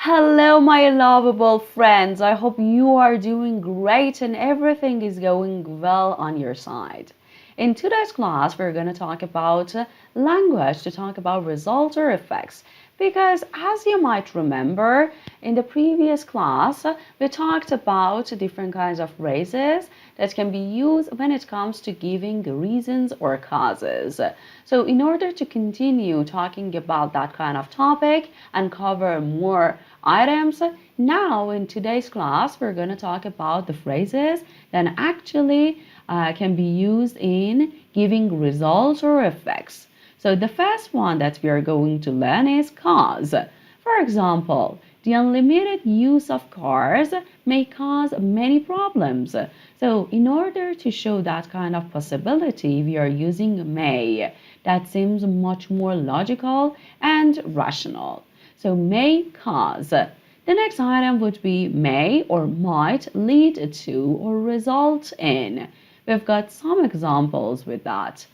Hello, my lovable friends. I hope you are doing great and everything is going well on your side. In today's class, we're going to talk about language, to talk about resulter effects. Because as you might remember, in the previous class, we talked about different kinds of phrases that can be used when it comes to giving reasons or causes. So in order to continue talking about that kind of topic and cover more items, now in today's class, we're going to talk about the phrases that actually can be used in giving results or effects. So the first one that we are going to learn is cause. For example, the unlimited use of cars may cause many problems. So in order to show that kind of possibility, we are using may. That seems much more logical and rational. So may cause. The next item would be may or might lead to or result in. We've got some examples with that.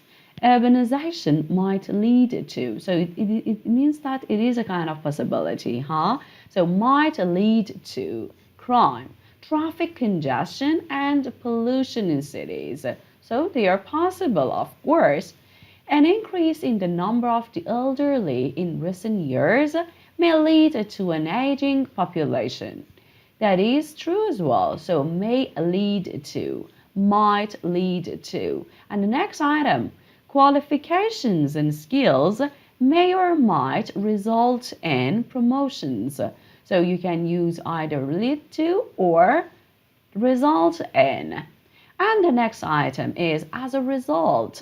Urbanization might lead to. So it means that it is a kind of possibility, huh? So might lead to crime, traffic congestion, and pollution in cities. So they are possible, of course. An increase in the number of the elderly in recent years may lead to an aging population. That is true as well. So may lead to, might lead to. And the next item, qualifications and skills may or might result in promotions. So you can use either lead to or result in. And the next item is as a result.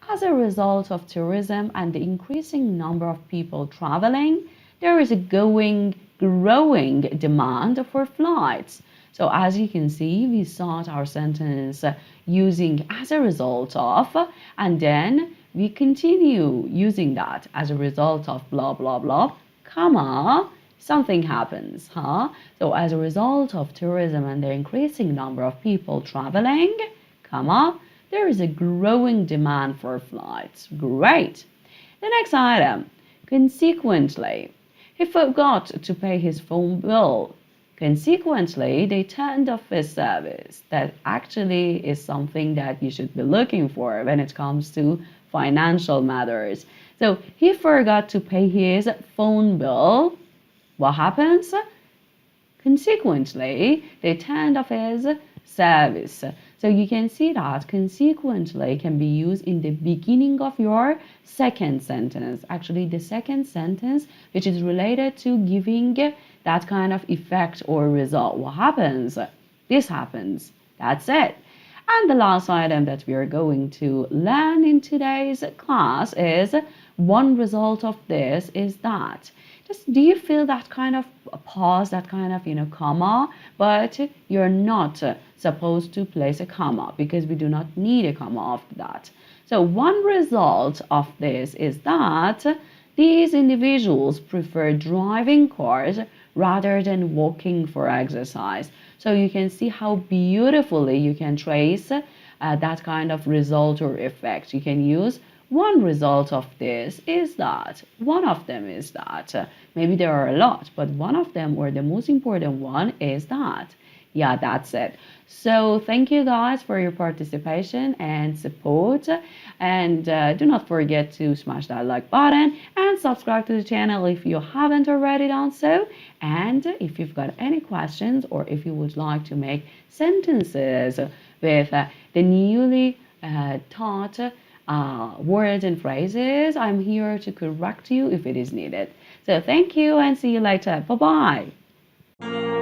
As a result of tourism and the increasing number of people traveling, there is a growing demand for flights. So as you can see, we start our sentence using as a result of, and then we continue using that as a result of blah, blah, blah, comma, something happens, huh? So as a result of tourism and the increasing number of people traveling, comma, there is a growing demand for flights. Great. The next item, consequently, he forgot to pay his phone bill. Consequently, they turned off his service. That actually is something that you should be looking for when it comes to financial matters. So he forgot to pay his phone bill. What happens? Consequently, they turned off his service. So you can see that consequently can be used in the beginning of your second sentence. Actually, the second sentence, which is related to giving that kind of effect or result. What happens? This happens. That's it. And the last item that we are going to learn in today's class is one result of this is that. Just do you feel that kind of pause, that kind of, comma, but you're not supposed to place a comma because we do not need a comma after that. So one result of this is that these individuals prefer driving cars rather than walking for exercise. So you can see how beautifully you can trace that kind of result or effect. You can use one result of this is that. One of them is that. Maybe there are a lot, but one of them, or the most important one, is that. Yeah, that's it. So thank you guys for your participation and support. And do not forget to smash that like button and subscribe to the channel if you haven't already done so. And if you've got any questions or if you would like to make sentences with the newly taught words and phrases, I'm here to correct you if it is needed. So thank you and see you later. Bye-bye.